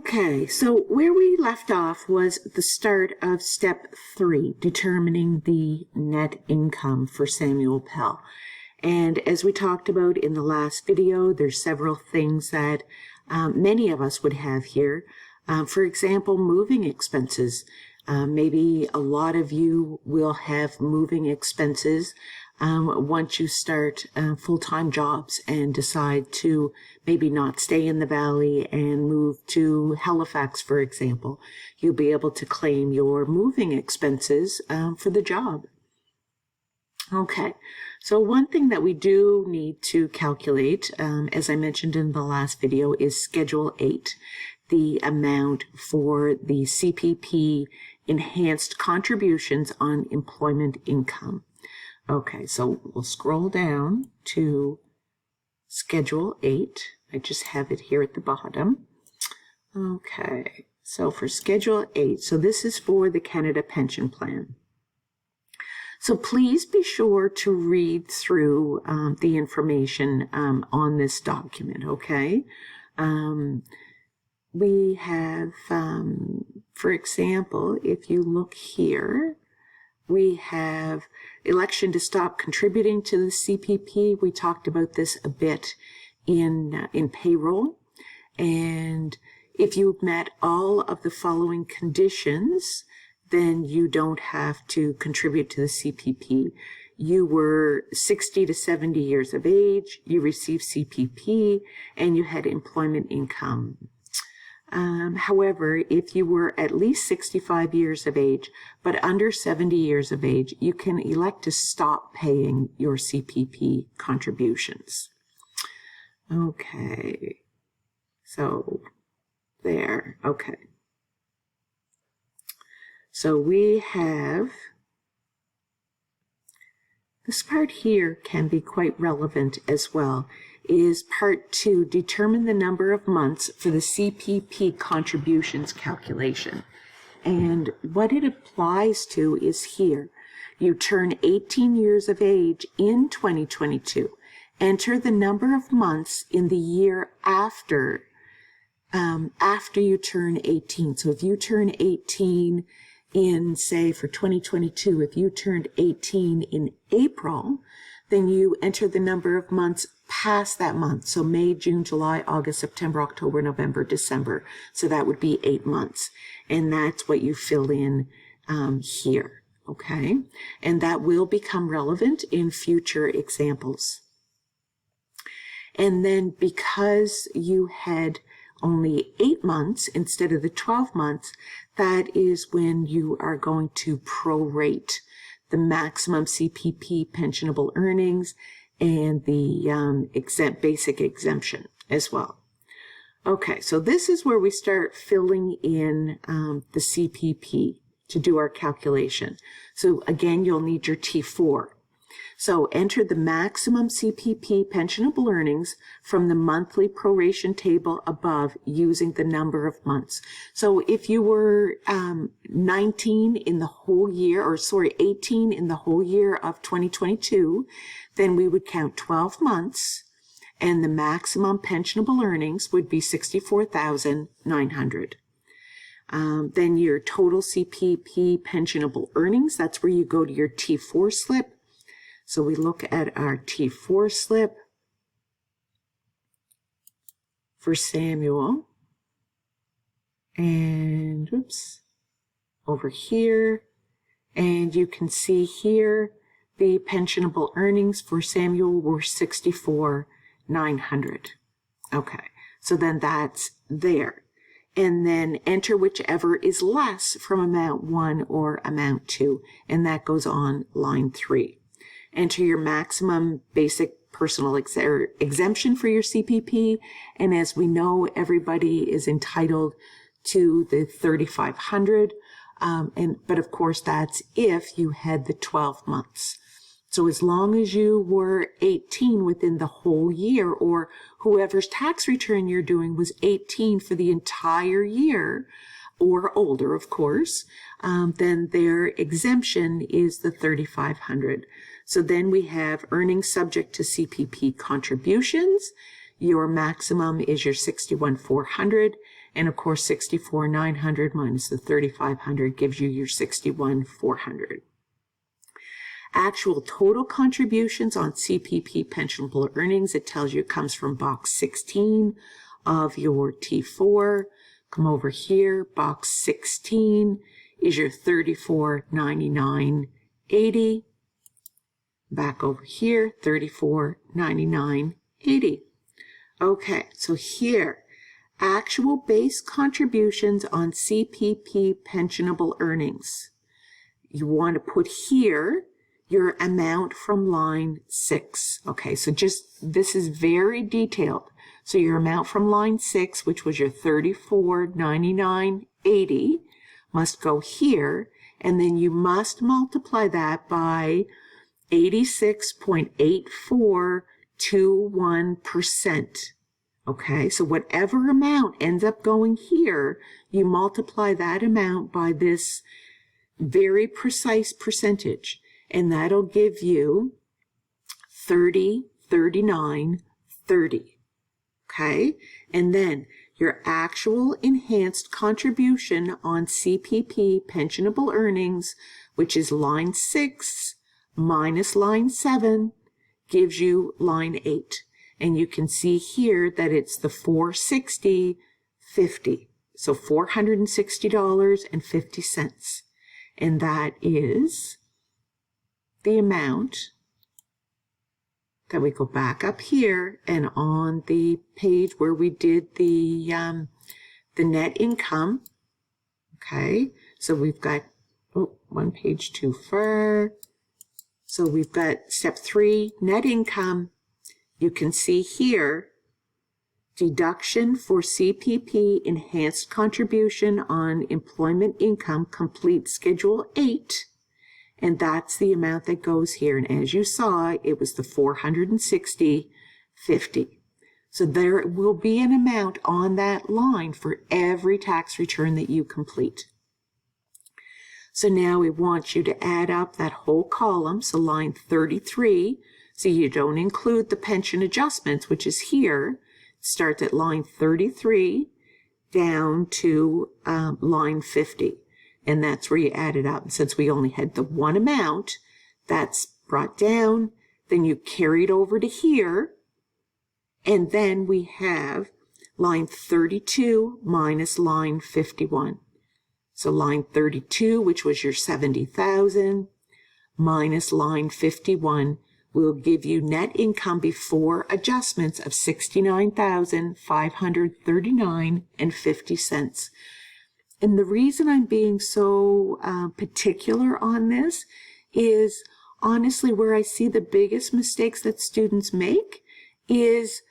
Okay, so where we left off was the start of step 3, determining the net income for Samuel Pell. And as we talked about in the last video, there's several things that many of us would have here. For example, moving expenses. Maybe a lot of you will have moving expenses once you start full-time jobs and decide to maybe not stay in the valley and move to Halifax, for example. You'll be able to claim your moving expenses for the job. Okay, so one thing that we do need to calculate, as I mentioned in the last video, is Schedule 8, the amount for the CPP enhanced contributions on employment income. Okay, so we'll scroll down to Schedule 8. I just have it here at the bottom. Okay, so for Schedule 8, so this is for the Canada Pension Plan. So please be sure to read through the information on this document, okay? We have, for example, if you look here, we have election to stop contributing to the CPP. We talked about this a bit in payroll. And if you've met all of the following conditions, then you don't have to contribute to the CPP. You were 60 to 70 years of age, you received CPP, and you had employment income. However, if you were at least 65 years of age, but under 70 years of age, you can elect to stop paying your CPP contributions. Okay, so there, okay. So we have, this part here can be quite relevant as well, is part 2, determine the number of months for the CPP contributions calculation. And what it applies to is here. You turn 18 years of age in 2022. Enter the number of months in the year after you turn 18. So if you turn 18 in, say, for 2022, if you turned 18 in April, then you enter the number of months past that month. So May, June, July, August, September, October, November, December. So that would be 8 months. And that's what you fill in here, okay? And that will become relevant in future examples. And then because you had only 8 months instead of the 12 months, that is when you are going to prorate the maximum CPP pensionable earnings and the basic exemption as well. Okay, so this is where we start filling in the CPP to do our calculation. So again, you'll need your T4. So enter the maximum CPP pensionable earnings from the monthly proration table above using the number of months. So if you were 19 in the whole year, or sorry, 18 in the whole year of 2022, then we would count 12 months and the maximum pensionable earnings would be $64,900. Then your total CPP pensionable earnings, that's where you go to your T4 slip. So we look at our T4 slip for Samuel, and oops, over here, and you can see here the pensionable earnings for Samuel were $64,900. Okay, so then that's there. And then enter whichever is less from amount 1 or amount 2, and that goes on line 3. Enter your maximum basic personal exemption for your CPP, and as we know, everybody is entitled to the $3,500, but of course that's if you had the 12 months. So as long as you were 18 within the whole year, or whoever's tax return you're doing was 18 for the entire year, or older, of course, then their exemption is the $3,500. So then we have earnings subject to CPP contributions. Your maximum is your $61,400, And of course, 64,900 minus the 3,500 gives you your 61,400. Actual total contributions on CPP pensionable earnings, it tells you it comes from box 16 of your T4. Come over here, box 16 is your 34,99.80. Back over here, 34,99.80. Okay, so here, actual base contributions on CPP pensionable earnings. You want to put here your amount from line 6. Okay, so this is very detailed. So your amount from line 6, which was your 34,99.80, must go here, and then you must multiply that by 86.8421%. Okay, so whatever amount ends up going here, you multiply that amount by this very precise percentage, and that'll give you 30,39.30. Okay, and then your actual enhanced contribution on CPP pensionable earnings, which is line 6 minus line 7, gives you line 8. And you can see here that it's the $460.50. So $460.50. And that is the amount that we go back up here, and on the page where we did the net income. Okay, so we've got one page too far. So we've got step 3, net income. You can see here, deduction for CPP enhanced contribution on employment income complete Schedule 8. And that's the amount that goes here. And as you saw, it was the $460.50. So there will be an amount on that line for every tax return that you complete. So now we want you to add up that whole column, so line 33, so you don't include the pension adjustments, which is here. Starts at line 33 down to line 50. And that's where you add it up. And since we only had the one amount, that's brought down. Then you carry it over to here. And then we have line 32 minus line 51. So line 32, which was your 70,000, minus line 51 will give you net income before adjustments of $69,539.50. And the reason I'm being so particular on this is honestly where I see the biggest mistakes that students make is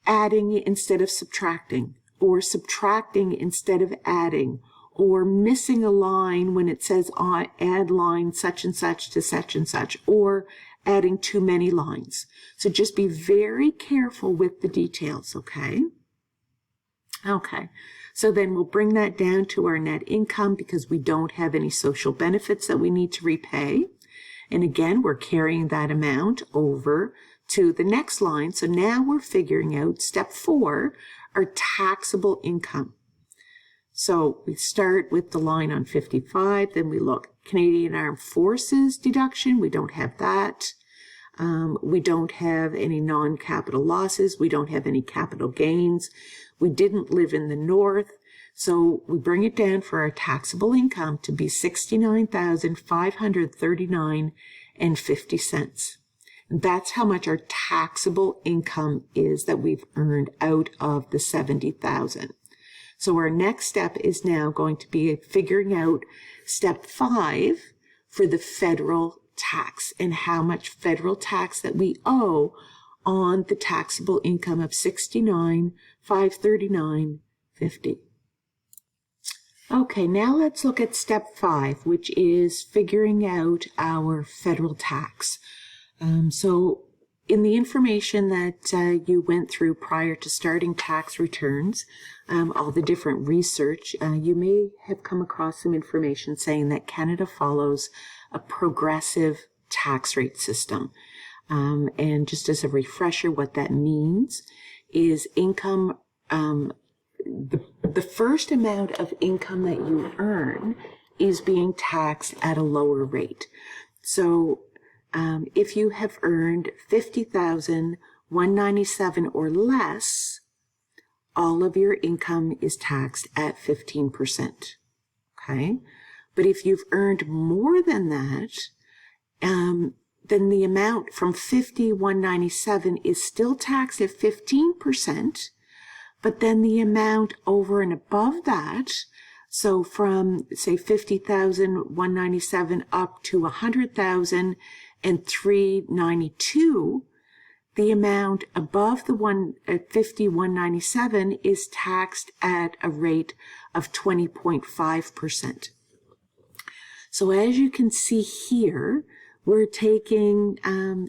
adding instead of subtracting, or subtracting instead of adding, or missing a line when it says add line such and such to such and such, or adding too many lines. So just be very careful with the details, okay? Okay. So then we'll bring that down to our net income because we don't have any social benefits that we need to repay. And again, we're carrying that amount over to the next line. So now we're figuring out step 4, our taxable income. So we start with the line on 55, then we look Canadian Armed Forces deduction. We don't have that. We don't have any non-capital losses. We don't have any capital gains. We didn't live in the north, so we bring it down for our taxable income to be $69,539.50. And that's how much our taxable income is that we've earned out of the $70,000. So our next step is now going to be figuring out step 5 for the federal tax and how much federal tax that we owe on the taxable income of $69,539.50. Okay, now let's look at step 5, which is figuring out our federal tax. So in the information that you went through prior to starting tax returns, all the different research, you may have come across some information saying that Canada follows a progressive tax rate system. And just as a refresher, what that means is income, the the first amount of income that you earn is being taxed at a lower rate. So if you have earned $50,197 or less, all of your income is taxed at 15%. Okay? But if you've earned more than that, then the amount from $50,197 is still taxed at 15%, but then the amount over and above that, so from say $50,197 up to $100,392, the amount above the $50,197 is taxed at a rate of 20.5%. So as you can see here, we're taking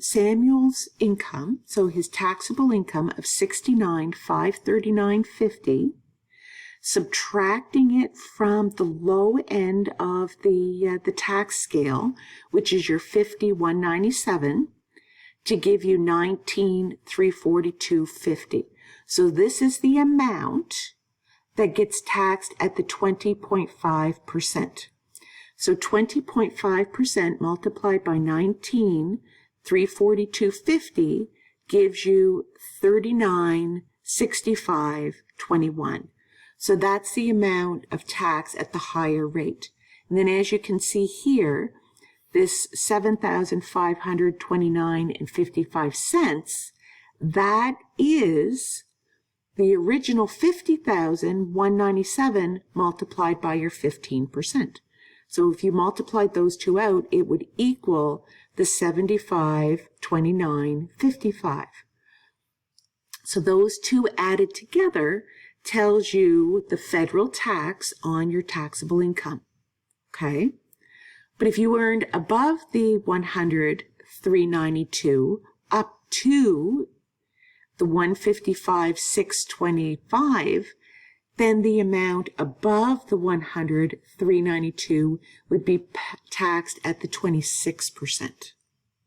Samuel's income, so his taxable income of $69,539.50, subtracting it from the low end of the tax scale, which is your $50,197, to give you $19,342.50. So this is the amount that gets taxed at the 20.5%. So 20.5% multiplied by 19,342.50 gives you 39,65.21. So that's the amount of tax at the higher rate. And then as you can see here, this $7,529.55, that is the original $50,197 multiplied by your 15%. So if you multiplied those two out, it would equal the $75,29.55. So those two added together tells you the federal tax on your taxable income. Okay? But if you earned above the $100,392 up to the $155,625, then the amount above the $100,392 would be taxed at the 26%.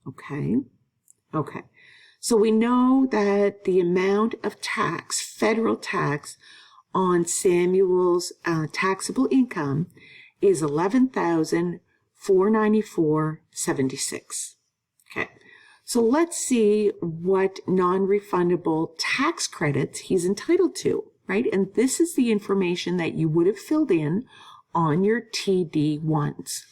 Okay? Okay. So we know that the amount of tax, federal tax, on Samuel's taxable income is $11,494.76. Okay. So let's see what non-refundable tax credits he's entitled to. Right? And this is the information that you would have filled in on your TD1s.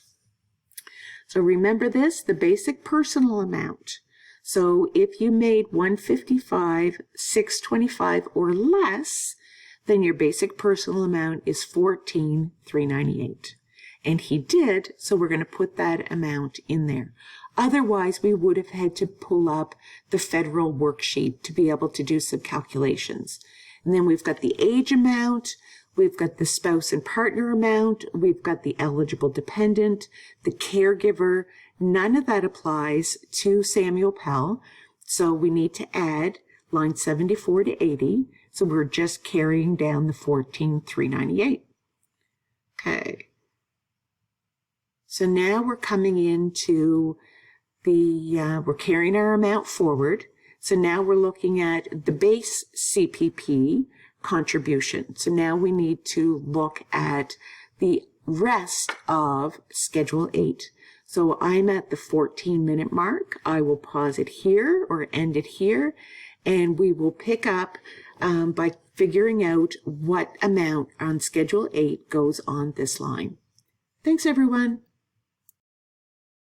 So remember this, the basic personal amount. So if you made $155,625 or less, then your basic personal amount is $14,398. And he did, so we're going to put that amount in there. Otherwise, we would have had to pull up the federal worksheet to be able to do some calculations. And then we've got the age amount, we've got the spouse and partner amount, we've got the eligible dependent, the caregiver. None of that applies to Samuel Pell, so we need to add line 74 to 80. So we're just carrying down the $14,398. Okay. So now we're coming into we're carrying our amount forward. So now we're looking at the base CPP contribution. So now we need to look at the rest of Schedule 8. So I'm at the 14-minute mark. I will pause it here or end it here, and we will pick up by figuring out what amount on Schedule 8 goes on this line. Thanks, everyone.